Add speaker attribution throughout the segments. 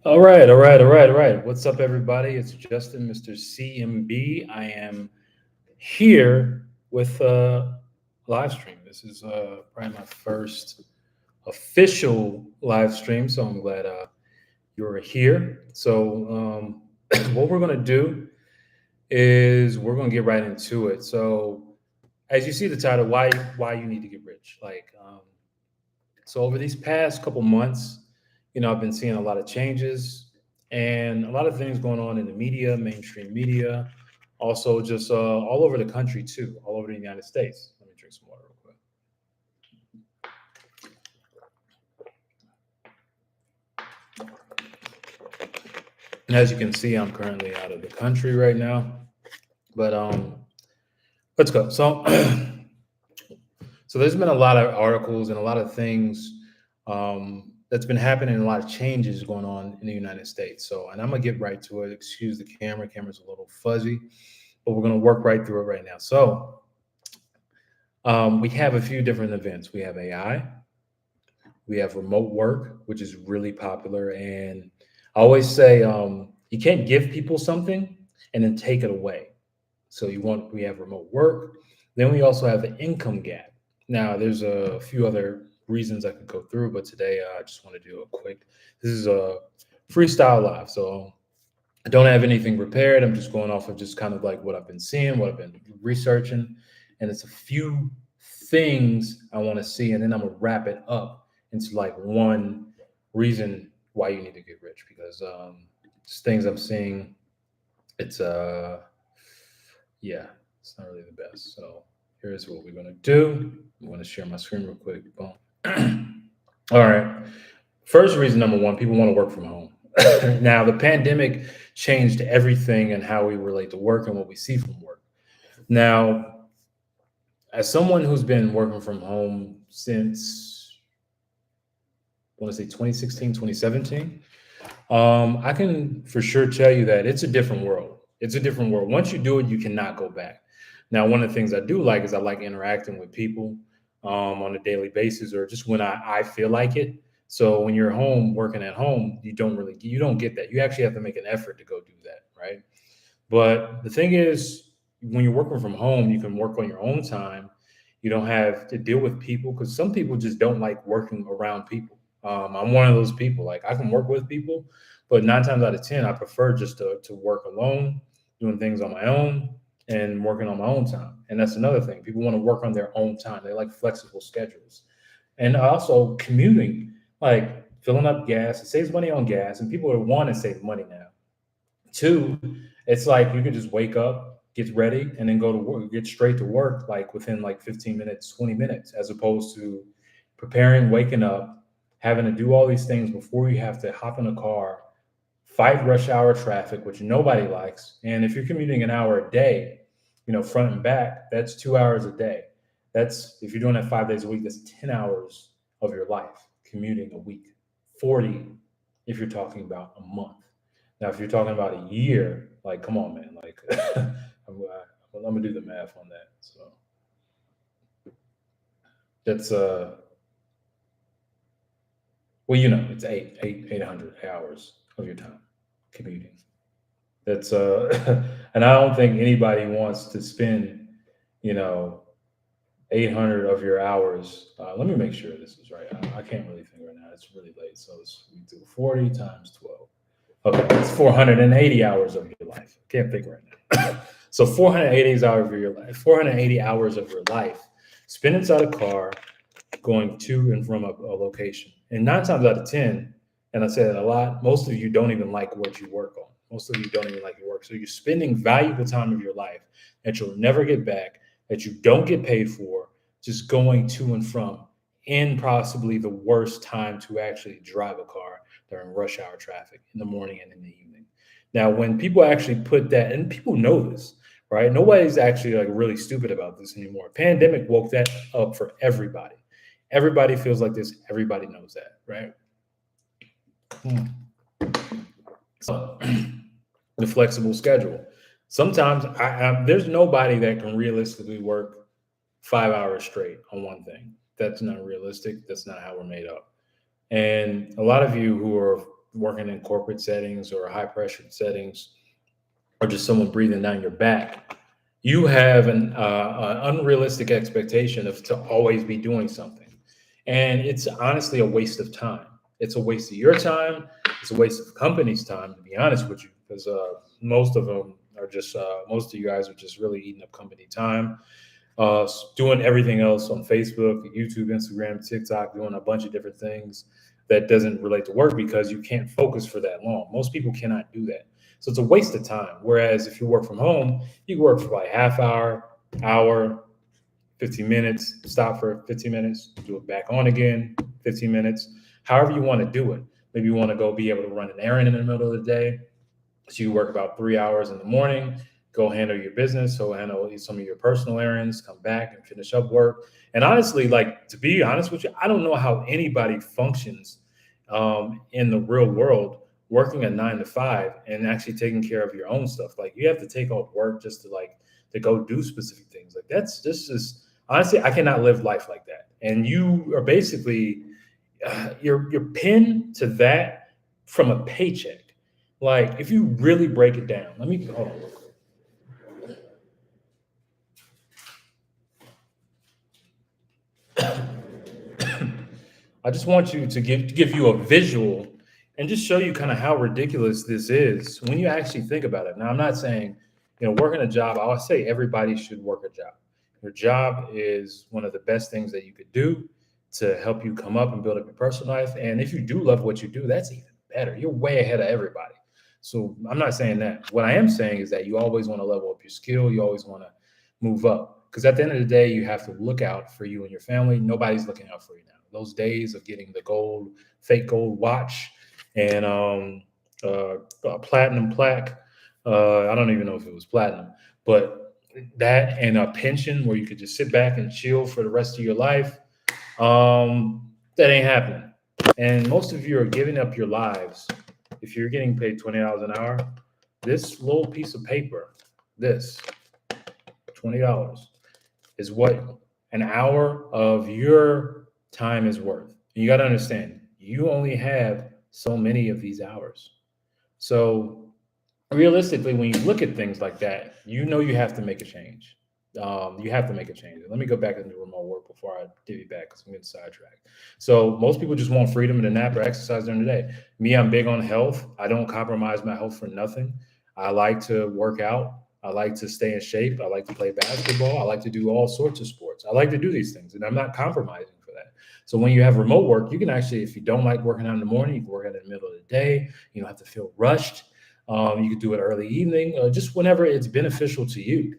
Speaker 1: All right. What's up, everybody? It's Justin, Mr. CMB. I am here with a live stream. This is probably my first official live stream, so I'm glad you're here. What we're going to do is we're going to get right into it. So, as you see the title, why you need to get rich? So over these past couple months, I've been seeing a lot of changes and a lot of things going on in the media, mainstream media, also just all over the country too, all over the United States. Let me drink some water real quick. And as you can see, I'm currently out of the country right now, but let's go. So there's been a lot of articles and a lot of things that's been happening, a lot of changes going on in the United States. So, and I'm gonna get right to it. Excuse the camera. Camera's a little fuzzy, but we're gonna work right through it right now. We have a few different events. We have AI, we have remote work, which is really popular. And I always say you can't give people something and then take it away. We have remote work. Then we also have an income gap. Now, there's a few other reasons I could go through, but today I just want to do a quick. This is a freestyle live, so I don't have anything prepared. I'm just going off of just kind of like what I've been seeing, what I've been researching, and it's a few things I want to see, and then I'm gonna wrap it up into like one reason why you need to get rich because just things I'm seeing. It's yeah, it's not really the best. So here's what we're gonna do. I'm gonna share my screen real quick. Boom. All right. First reason number one, people want to work from home. Now the pandemic changed everything and how we relate to work and what we see from work. Now, as someone who's been working from home since I want to say 2016, 2017, I can for sure tell you that it's a different world. It's a different world. Once you do it, you cannot go back. Now, one of the things I do like is I like interacting with people on a daily basis or just when I feel like it. So when you're home working at home, you don't get that. You actually have to make an effort to go do that, right? But the thing is, when you're working from home, you can work on your own time. You don't have to deal with people because some people just don't like working around people. I'm one of those people. Like I can work with people, but 9 times out of 10, I prefer just to work alone, doing things on my own and working on my own time. And that's another thing. People want to work on their own time. They like flexible schedules. And also commuting, like filling up gas, it saves money on gas, and people would want to save money now. Two, it's like you can just wake up, get ready, and then go to work, get straight to work like within like 15 minutes, 20 minutes, as opposed to preparing, waking up, having to do all these things before you have to hop in a car, fight rush hour traffic, which nobody likes. And if you're commuting an hour a day, front and back, that's 2 hours a day. That's if you're doing that 5 days a week, that's 10 hours of your life commuting a week, 40 if you're talking about a month. Now, if you're talking about a year, like, come on, man, like, I'm gonna do the math on that. So that's well, it's 800 hours of your time commuting. That's and I don't think anybody wants to spend, you know, 800 of your hours. Let me make sure this is right. I can't really think right now. It's really late, so we do 40 times 12. Okay, it's 480 hours of your life. Can't think right now. So 480 hours of your life. 480 hours of your life spent inside a car going to and from a location. And 9 times out of 10, and I said a lot, most of you don't even like what you work on. Most of you don't even like your work. So you're spending valuable time of your life that you'll never get back, that you don't get paid for, just going to and from in possibly the worst time to actually drive a car during rush hour traffic in the morning and in the evening. Now, when people actually put that, and people know this, right? Nobody's actually like really stupid about this anymore. Pandemic woke that up for everybody. Everybody feels like this. Everybody knows that, right? Hmm. So the flexible schedule. Sometimes there's nobody that can realistically work 5 hours straight on one thing. That's not realistic. That's not how we're made up. And a lot of you who are working in corporate settings or high pressure settings, or just someone breathing down your back, you have an unrealistic expectation of to always be doing something, and it's honestly a waste of time. It's a waste of your time. It's a waste of the company's time, to be honest with you, because most of them are just most of you guys are just really eating up company time, doing everything else on Facebook, YouTube, Instagram, TikTok, doing a bunch of different things that doesn't relate to work because you can't focus for that long. Most people cannot do that. So it's a waste of time. Whereas if you work from home, you can work for like half hour, 15 minutes, stop for 15 minutes, do it back on again, 15 minutes, however you want to do it. Maybe you want to go be able to run an errand in the middle of the day. So you work about 3 hours in the morning, go handle your business, so handle some of your personal errands, come back and finish up work. And honestly, like to be honest with you, I don't know how anybody functions in the real world working a 9 to 5 and actually taking care of your own stuff. Like you have to take off work just to like to go do specific things. Like that's just is honestly, I cannot live life like that. And you are basically you're pinned to that from a paycheck. Like, if you really break it down, let me hold on real quick. I just want you to give you a visual and just show you kind of how ridiculous this is when you actually think about it. Now, I'm not saying, working a job, I would say everybody should work a job. Your job is one of the best things that you could do to help you come up and build up your personal life. And if you do love what you do, that's even better. You're way ahead of everybody. So I'm not saying that. What I am saying is that you always want to level up your skill. You always want to move up. Because at the end of the day, you have to look out for you and your family. Nobody's looking out for you now. Those days of getting the fake gold watch and a platinum plaque. I don't even know if it was platinum, but that and a pension where you could just sit back and chill for the rest of your life. That ain't happening. And most of you are giving up your lives. If you're getting paid $20 an hour, this little piece of paper, this $20 is what an hour of your time is worth. And you got to understand, you only have so many of these hours. So realistically, when you look at things like that, you have to make a change. You have to make a change. Let me go back into remote work before I divvy back because I'm getting sidetracked. So most people just want freedom to nap or exercise during the day. Me, I'm big on health. I don't compromise my health for nothing. I like to work out. I like to stay in shape. I like to play basketball. I like to do all sorts of sports. I like to do these things, and I'm not compromising for that. So when you have remote work, you can actually, if you don't like working out in the morning, you can work out in the middle of the day. You don't have to feel rushed. You can do it early evening, just whenever it's beneficial to you.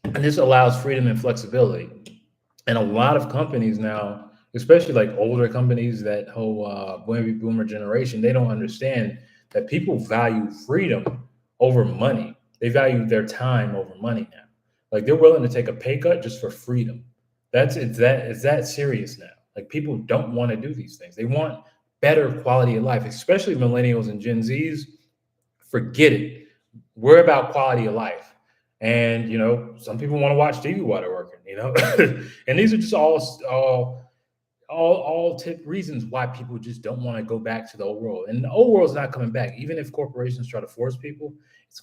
Speaker 1: And this allows freedom and flexibility. And a lot of companies now, especially like older companies, that whole baby boomer generation, they don't understand that people value freedom over money. They value their time over money now. Like they're willing to take a pay cut just for freedom. It's that serious now. Like people don't want to do these things. They want better quality of life, especially millennials and Gen Zs. Forget it. We're about quality of life. And some people want to watch TV while they're working, and these are just all tip reasons why people just don't want to go back to the old world. And the old world's not coming back. Even if corporations try to force people,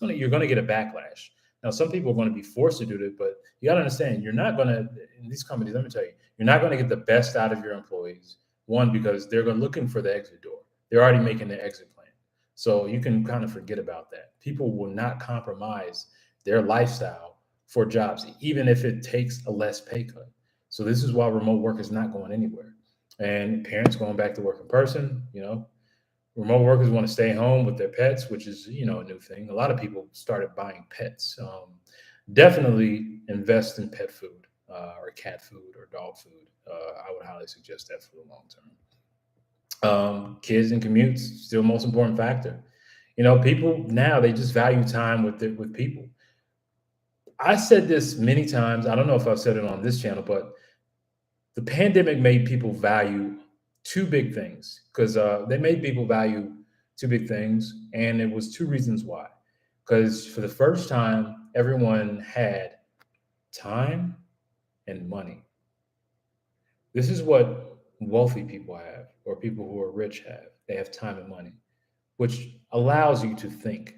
Speaker 1: you're gonna get a backlash. Now, some people are going to be forced to do it, but you gotta understand, you're not gonna in these companies, let me tell you, you're not gonna get the best out of your employees. One, because they're looking for the exit door. They're already making the exit plan. So you can kind of forget about that. People will not compromise their lifestyle for jobs, even if it takes a less pay cut. So this is why remote work is not going anywhere. And parents going back to work in person, remote workers want to stay home with their pets, which is, a new thing. A lot of people started buying pets. Definitely invest in pet food or cat food or dog food. I would highly suggest that for the long term. Kids and commutes, still most important factor. People now, they just value time with people. I said this many times. I don't know if I've said it on this channel, but the pandemic made people value two big things because they made people value two big things. And it was two reasons why. Because for the first time, everyone had time and money. This is what wealthy people have, or people who are rich have. They have time and money, which allows you to think.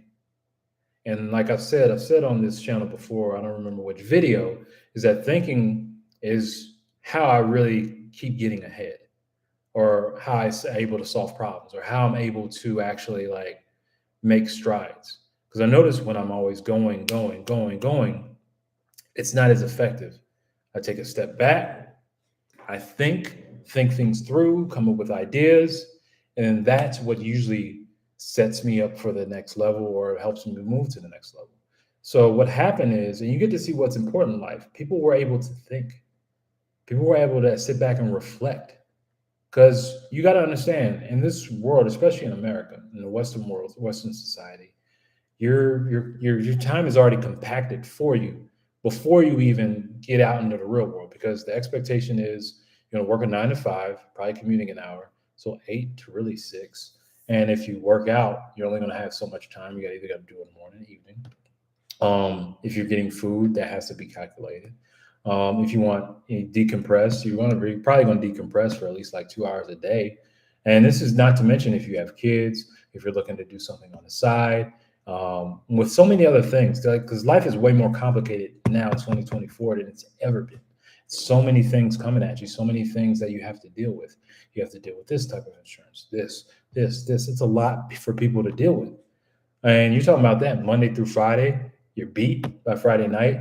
Speaker 1: And like I've said on this channel before, I don't remember which video, is that thinking is how I really keep getting ahead, or how I'm able to solve problems, or how I'm able to actually like make strides. Because I notice when I'm always going, it's not as effective. I take a step back, I think things through, come up with ideas, and that's what usually sets me up for the next level or helps me move to the next level. So what happened is, and you get to see what's important in life. People were able to think. People were able to sit back and reflect. Because you got to understand, in this world, especially in America, in the Western world, Western society, your time is already compacted for you before you even get out into the real world, because the expectation is you're going to work a 9 to 5, probably commuting an hour, so 8 to really 6. And if you work out, you're only going to have so much time. You got either got to do it in the morning, evening. If you're getting food, that has to be calculated. If you want decompress, you want to be probably going to decompress for at least like 2 hours a day. And this is not to mention if you have kids, if you're looking to do something on the side, with so many other things. Because life is way more complicated now in 2024 than it's ever been. So many things coming at you, so many things that you have to deal with. You have to deal with this type of insurance, this. It's a lot for people to deal with. And you're talking about that Monday through Friday, you're beat by Friday night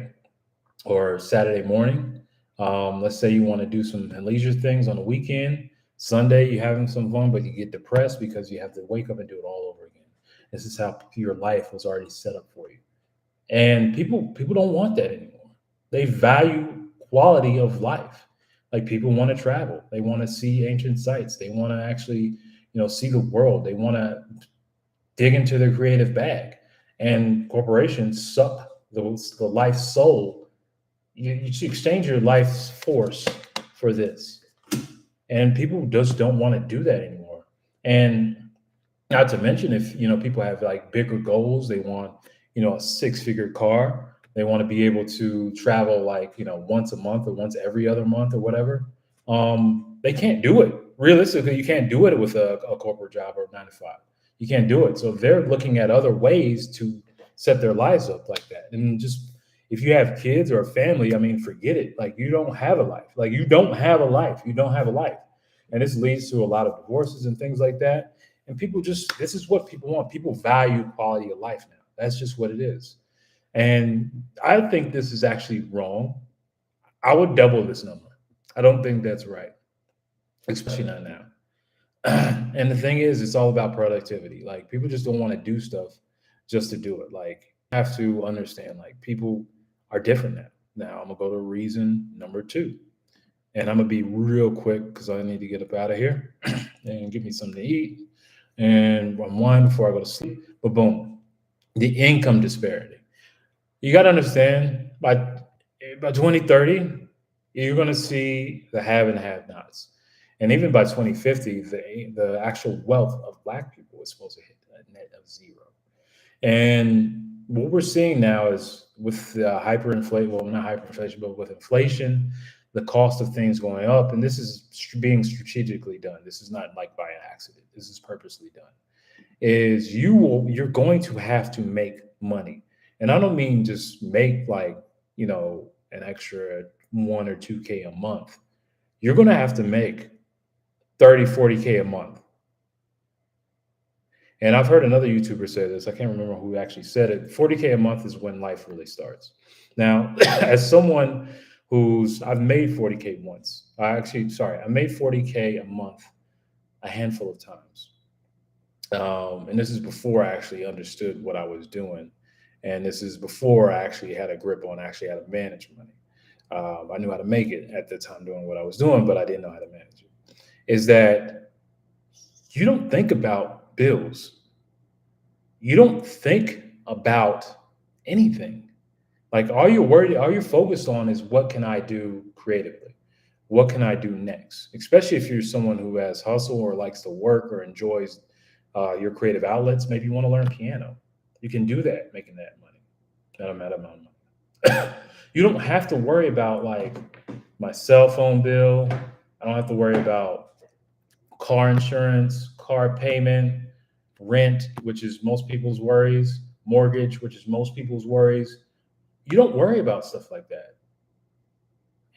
Speaker 1: or Saturday morning. Let's say you want to do some leisure things on the weekend. Sunday, you're having some fun, but you get depressed because you have to wake up and do it all over again. This is how your life was already set up for you. And people don't want that anymore. They value quality of life. Like people want to travel. They want to see ancient sites. They want to actually, see the world. They want to dig into their creative bag. And corporations suck the life soul. You should exchange your life's force for this. And people just don't want to do that anymore. And not to mention, if people have like bigger goals, they want a six-figure car. They want to be able to travel like once a month or once every other month or whatever. They can't do it realistically. You can't do it with a corporate job or 9 to 5. You can't do it. So they're looking at other ways to set their lives up like that. And just if you have kids or a family, I mean, forget it. Like you don't have a life. Like you don't have a life. You don't have a life. And this leads to a lot of divorces and things like that. And people this is what people want. People value quality of life now. That's just what it is. And I think this is actually wrong. I would double this number. I don't think that's right, especially not now. And the thing is, it's all about productivity. Like people just don't want to do stuff just to do it. Like you have to understand, like people are different now. Now I'm gonna go to reason number 2, and I'm gonna be real quick because I need to get up out of here and get me something to eat and unwind before I go to sleep. But boom, the income disparity. You got to understand by 2030, you're going to see the have and have nots. And even by 2050, the actual wealth of Black people is supposed to hit a net of 0. And what we're seeing now is with hyperinflation, well, not hyperinflation, but with inflation, the cost of things going up, and this is being strategically done. This is not like by accident. This is purposely done. Is you're going to have to make money, and I don't mean just make like an extra 1 or 2K a month. You're going to have to make 30, 40K a month. And I've heard another YouTuber say this. I can't remember who actually said it. 40K a month is when life really starts. Now, as someone I've made 40K once. I made 40K a month a handful of times. And this is before I actually understood what I was doing. And this is before I actually had a grip on actually how to manage money. I knew how to make it at the time doing what I was doing, but I didn't know how to manage it. Is that you don't think about bills. You don't think about anything. Like all you're focused on is what can I do creatively? What can I do next? Especially if you're someone who has hustle or likes to work or enjoys your creative outlets. Maybe you want to learn piano. You can do that, making that money, that amount of money. You don't have to worry about like my cell phone bill, I don't have to worry about car insurance, car payment, rent, which is most people's worries, mortgage, which is most people's worries. You don't worry about stuff like that.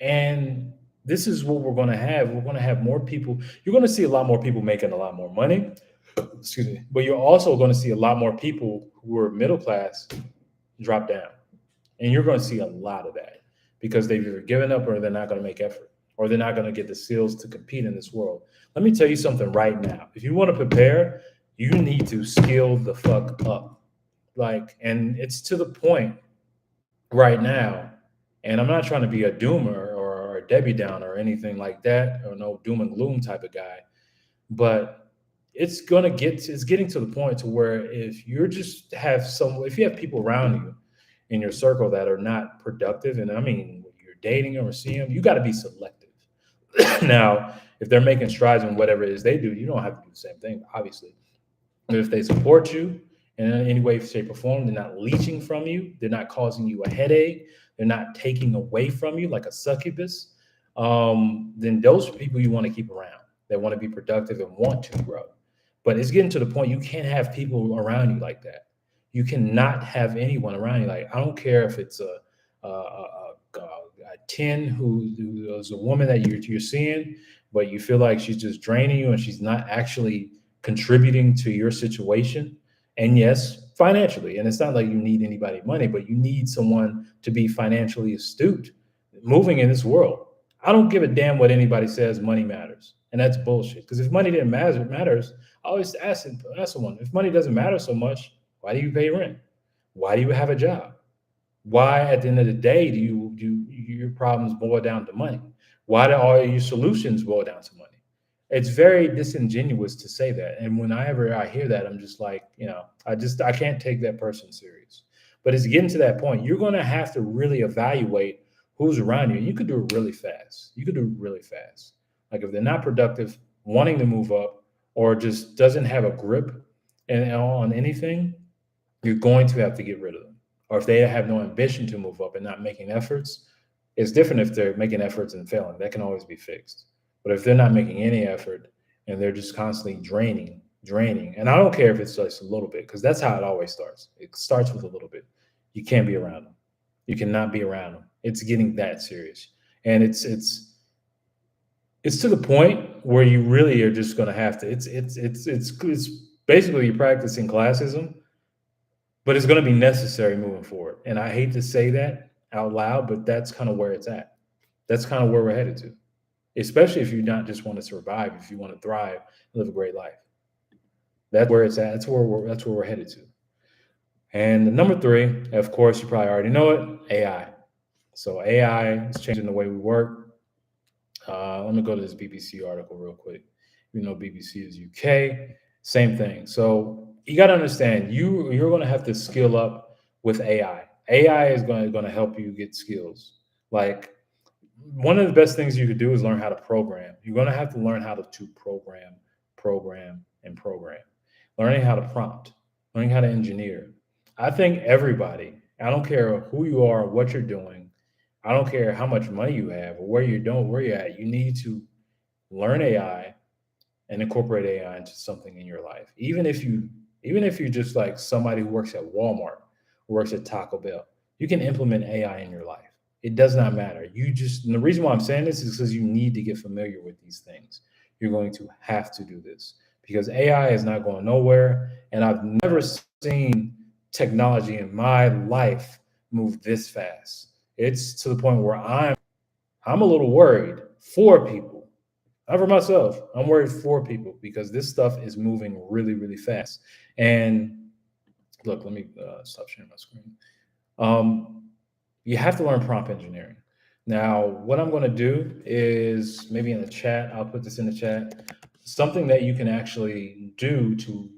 Speaker 1: And this is what we're going to have. We're going to have more people. You're going to see a lot more people making a lot more money. Excuse me. But you're also going to see a lot more people who are middle class drop down. And you're going to see a lot of that because they've either given up or they're not going to make effort or they're not going to get the skills to compete in this world. Let me tell you something right now. If you want to prepare, you need to skill the fuck up. Like, and it's to the point right now, and I'm not trying to be a doomer or a Debbie Downer or anything like that, or no doom and gloom type of guy, but it's getting to the point to where if you're just have some if you have people around you in your circle that are not productive, and I mean you're dating them or seeing them, you got to be selective. Now, if they're making strides in whatever it is they do, you don't have to do the same thing, obviously. If they support you in any way, shape, or form, they're not leeching from you, they're not causing you a headache, they're not taking away from you like a succubus, then those are people you want to keep around. They want to be productive and want to grow. But it's getting to the point you can't have people around you like that. You cannot have anyone around you. Like, I don't care if it's a 10 who is a woman that you're seeing, but you feel like she's just draining you and she's not actually contributing to your situation. And yes, financially. And it's not like you need anybody money, but you need someone to be financially astute moving in this world. I don't give a damn what anybody says money matters. And that's bullshit. Because if money didn't matter, it matters. I always ask someone, if money doesn't matter so much, why do you pay rent? Why do you have a job? Why, at the end of the day, do your problems boil down to money? Why do all your solutions boil down to money? It's very disingenuous to say that. And whenever I hear that, I'm just like, I can't take that person serious. But it's getting to that point. You're going to have to really evaluate who's around you. And you could do it really fast. You could do it really fast. Like if they're not productive, wanting to move up, or just doesn't have a grip on anything, you're going to have to get rid of them. Or if they have no ambition to move up and not making efforts, it's different if they're making efforts and failing. That can always be fixed. But if they're not making any effort and they're just constantly draining, and I don't care if it's just a little bit, because that's how it always starts. It starts with a little bit. You can't be around them. You cannot be around them. It's getting that serious. And it's to the point where you really are just going to have to, it's basically you're practicing classism, but it's going to be necessary moving forward. And I hate to say that out loud, but that's kind of where it's at. That's kind of where we're headed to, especially if you not just want to survive, if you want to thrive, live a great life. That's where it's at. That's where we're headed to. And the number 3, of course, you probably already know it, AI. So AI is changing the way we work. Let me go to this BBC article real quick. BBC is UK, same thing. So you got to understand, you're going to have to skill up with AI. AI is going to help you get skills. Like, one of the best things you could do is learn how to program. You're going to have to learn how to program. Learning how to prompt, learning how to engineer. I think everybody, I don't care who you are, what you're doing, I don't care how much money you have or where you're at, you need to learn AI and incorporate AI into something in your life. Even if you're just like somebody who works at Walmart, who works at Taco Bell, you can implement AI in your life. It does not matter. And the reason why I'm saying this is because you need to get familiar with these things. You're going to have to do this because AI is not going nowhere. And I've never seen technology in my life move this fast. It's to the point where I'm a little worried for people. Not for myself. I'm worried for people because this stuff is moving really, really fast. And look, let me stop sharing my screen. You have to learn prompt engineering. Now, what I'm going to do is maybe in the chat, I'll put this in the chat, something that you can actually do to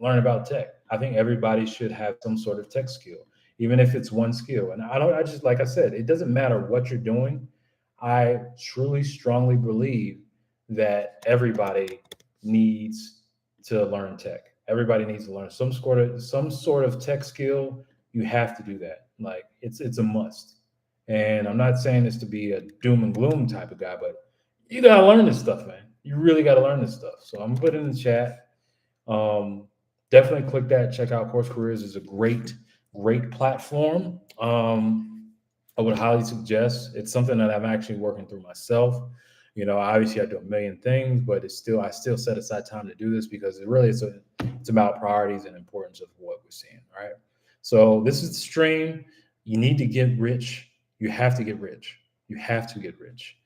Speaker 1: learn about tech. I think everybody should have some sort of tech skill, even if it's one skill. And I just, like I said, it doesn't matter what you're doing. I truly, strongly believe that everybody needs to learn tech. Everybody needs to learn some sort of tech skill. You have to do that. Like it's a must. And I'm not saying this to be a doom and gloom type of guy, but You gotta learn this stuff, man. You really gotta learn this stuff. So I'm putting in the chat. Um, Definitely click that. Check out Course Careers. Is a great platform. I would highly suggest. It's something that I'm actually working through myself. You know, obviously I do a million things, but I still set aside time to do this because it's about priorities and importance of what we're seeing. Right. So this is the stream. You need to get rich. You have to get rich. You have to get rich.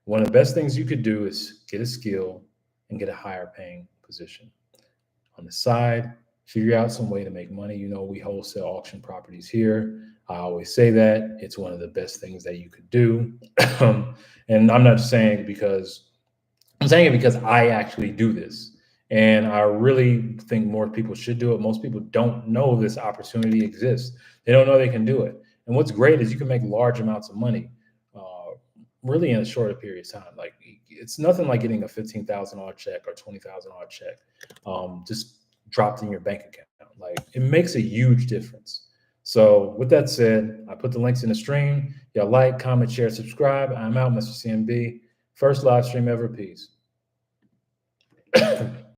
Speaker 1: One of the best things you could do is get a skill and get a higher paying position on the side, figure out some way to make money. You know, we wholesale auction properties here. I always say that it's one of the best things that you could do. And I'm not saying because I'm saying it because I actually do this. And I really think more people should do it. Most people don't know this opportunity exists. They don't know they can do it. And what's great is you can make large amounts of money really in a shorter period of time. Like it's nothing like getting a $15,000 check or $20,000 check just dropped in your bank account. Like it makes a huge difference. So with that said, I put the links in the stream. Y'all like, comment, share, subscribe. I'm out, Mr. CMB. First live stream ever. Peace.